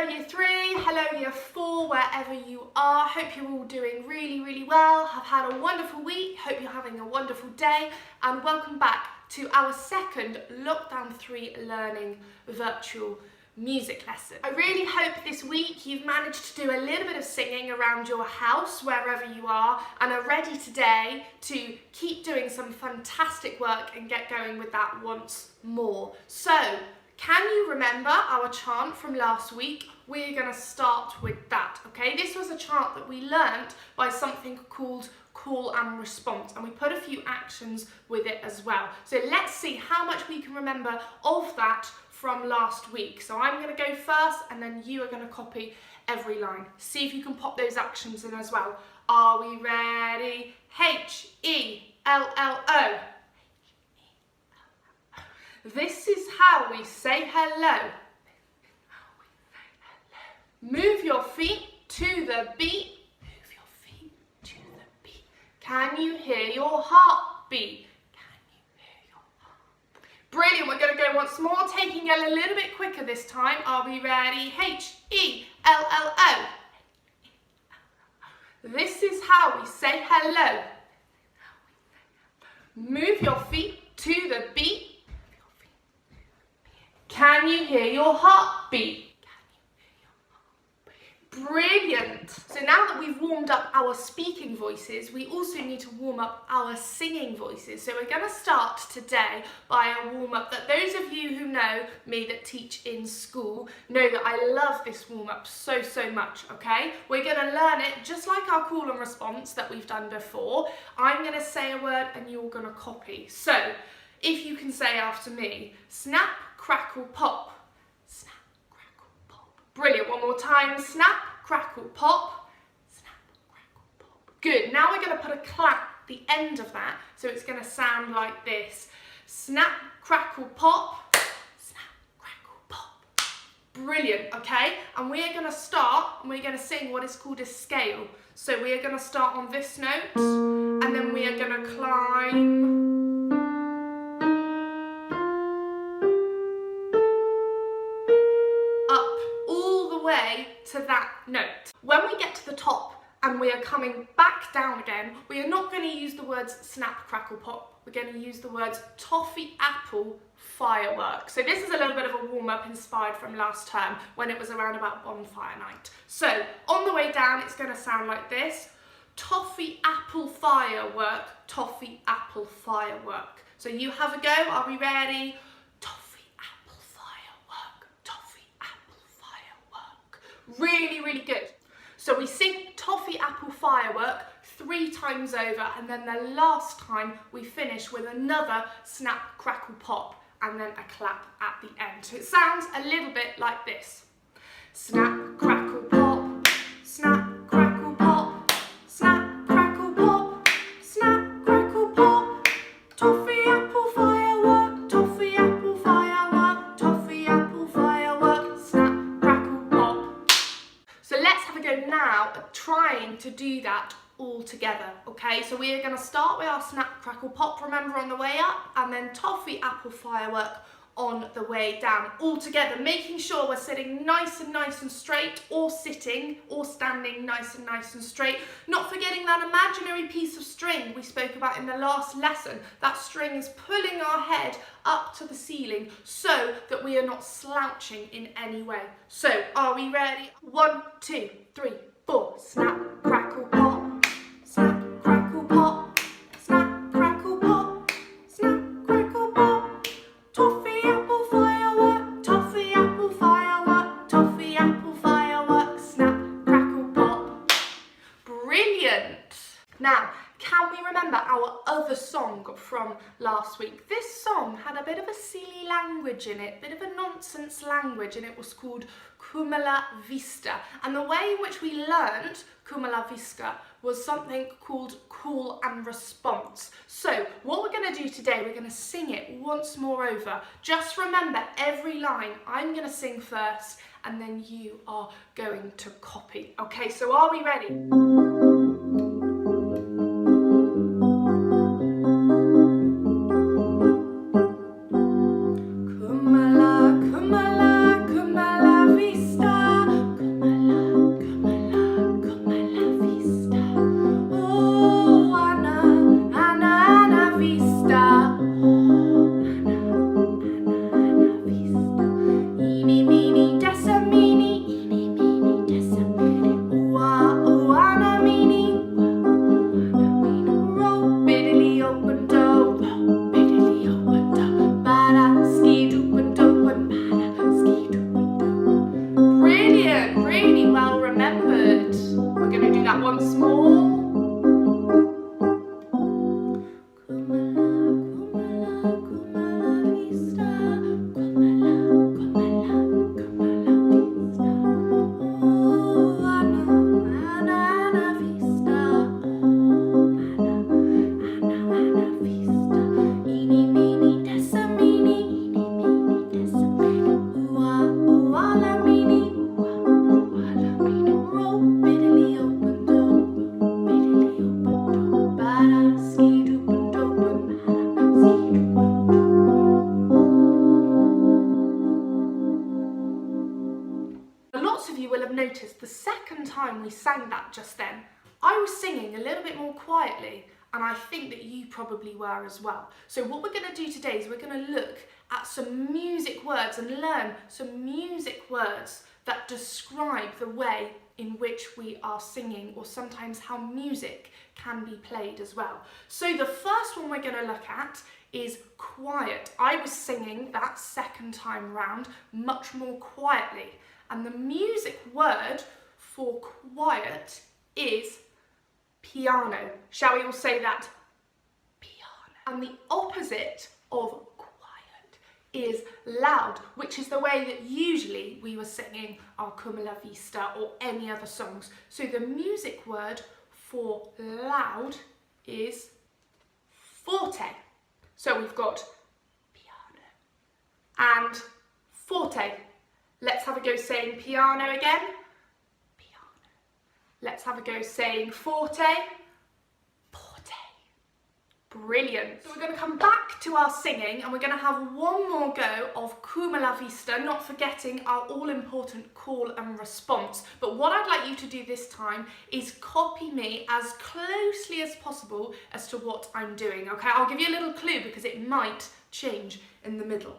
Hello Year 3, hello Year 4, wherever you are. Hope you're all doing really well. Have had a wonderful week. Hope you're having a wonderful day. And welcome back to our second Lockdown 3 Learning virtual music lesson. I really hope this week you've managed to do a little bit of singing around your house, wherever you are, and are ready today to keep doing some fantastic work and get going with that once more. So, can you remember our chant from last week? We're going to start with that, okay? This was a chant that we learnt by something called call and response, and we put a few actions with it as well. So let's see how much we can remember of that from last week. So I'm going to go first, and then you are going to copy every line. See if you can pop those actions in as well. Are we ready? H-E-L-L-O. This is how we say hello. Move your feet to the beat. Move your feet to the beat. Can you hear your heartbeat? Can you hear your heartbeat? Brilliant. We're going to go once more, taking it a little bit quicker this time. Are we ready? H-E-L-L-O. This is how we say hello. Move your feet to the beat. Can you hear your heartbeat? Brilliant! So now that we've warmed up our speaking voices, we also need to warm up our singing voices. So we're going to start today by a warm-up that those of you who know me that teach in school know that I love this warm-up so much, okay? We're going to learn it just like our call and response that we've done before. I'm going to say a word and you're going to copy. So, if you can say after me, snap, crackle, pop. Snap, crackle, pop. Brilliant. One more time. Snap, crackle, pop. Snap, crackle, pop. Good. Now we're going to put a clap at the end of that, so it's going to sound like this. Snap, crackle, pop. Snap, crackle, pop. Brilliant. Okay. And we are going to start and we're going to sing what is called a scale. So we are going to start on this note and then we are going to climb to that note. When we get to the top and we are coming back down again, we are not going to use the words snap, crackle, pop. We're going to use the words toffee, apple, firework. So this is a little bit of a warm-up inspired from last term when it was around about bonfire night. So on the way down, it's going to sound like this. Toffee, apple, firework, toffee, apple, firework. So you have a go. Are we ready? Really good. So we sing toffee, apple, firework 3 times over, and then the last time we finish with another snap, crackle, pop, and then a clap at the end. So it sounds a little bit like this. Snap, crackle, pop, snap, crackle, pop, snap, crackle, pop, snap, crackle, pop, toffee, apple, firework, toffee, apple, firework, toffee, apple, firework, snap, crackle, pop. So let's have a go now at trying to do that all together, okay? So we are going to start with our snap, crackle, pop, remember, on the way up, and then toffee, apple, firework on the way down, all together, making sure we're sitting nice and straight, or sitting or standing nice and straight, not forgetting that imaginary piece of string we spoke about in the last lesson. That string is pulling our head up to the ceiling so that we are not slouching in any way. So, are we ready? 1, 2, 3, 4. Snap, crackle, pop. Snap, crackle, pop. Snap, crackle, pop. Snap, crackle, pop. Toffee, apple, firework. Toffee, apple, firework. Toffee, apple, firework. Snap, crackle, pop. Brilliant. Now, can we remember our other song from last week? This song had a bit of a silly language in it, a bit of a nonsense language, and it was called Kumala Vista. And the way in which we learned Kumala Vista was something called call and response. So what we're going to do today, we're going to sing it once more over. Just remember every line. I'm going to sing first and then you are going to copy. Okay, so are we ready? Kumala, Kumala, Kumala Vista. Once more. Lots of you will have noticed the second time we sang that just then, I was singing a little bit more quietly, and I think that you probably were as well. So what we're going to do today is we're going to look at some music words and learn some music words that describe the way in which we are singing, or sometimes how music can be played as well. So the first one we're going to look at is quiet. I was singing that second time round much more quietly. And the music word for quiet is piano. Shall we all say that? Piano. And the opposite of quiet is loud, which is the way that usually we were singing our Kumala Vista or any other songs. So the music word for loud is forte. So we've got piano and forte. Let's have a go saying piano again. Piano. Let's have a go saying forte. Forte. Brilliant. So we're going to come back to our singing and we're going to have one more go of Kumala Vista, not forgetting our all-important call and response. But what I'd like you to do this time is copy me as closely as possible as to what I'm doing. Okay, I'll give you a little clue because it might change in the middle.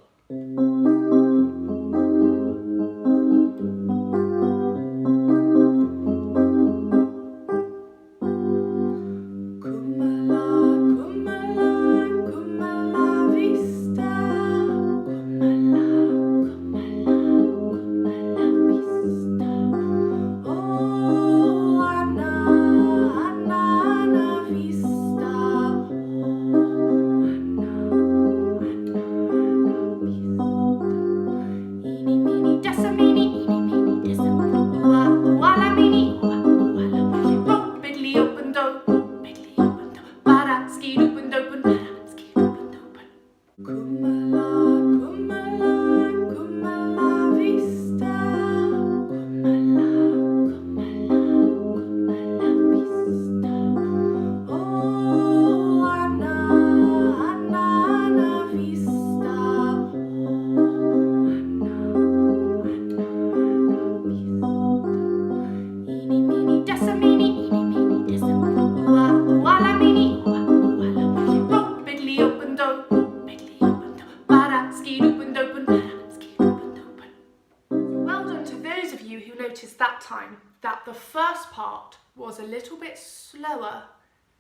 That time that the first part was a little bit slower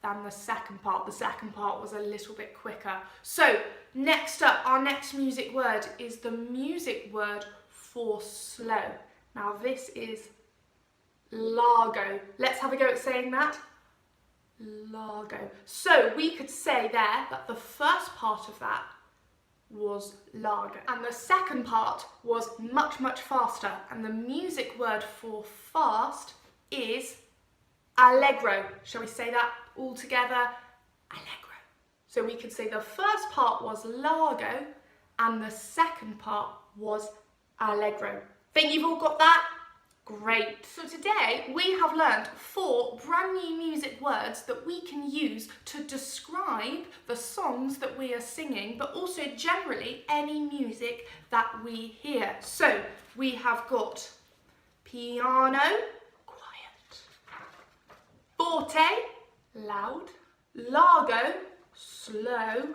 than the second part. The second part was a little bit quicker. So next up, our next music word is the music word for slow. Now this is largo. Let's have a go at saying that. Largo. So we could say there that the first part of that was largo and the second part was much, much faster, and the music word for fast is allegro. Shall we say that all together? Allegro. So we could say the first part was largo and the second part was allegro. Think you've all got that? Great. So today we have learned 4 brand new music words that we can use to describe the songs that we are singing, but also generally any music that we hear. So we have got piano, quiet, forte, loud, largo, slow,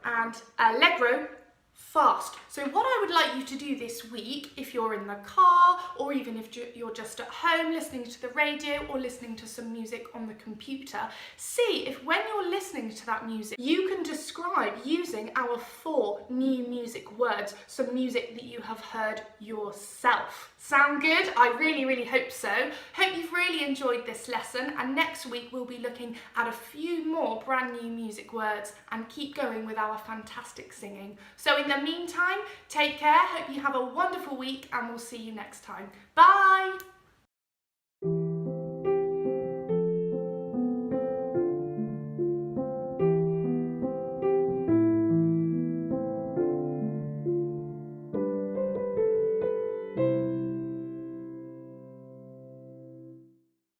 and allegro, fast. So what I would like you to do this week, if you're in the car or even if you're just at home listening to the radio or listening to some music on the computer, see if when you're listening to that music you can describe using our 4 new music words, some music that you have heard yourself. Sound good? I really hope so. Hope you've really enjoyed this lesson, and next week we'll be looking at a few more brand new music words and keep going with our fantastic singing. So in the meantime, take care, hope you have a wonderful week, and we'll see you next time. Bye!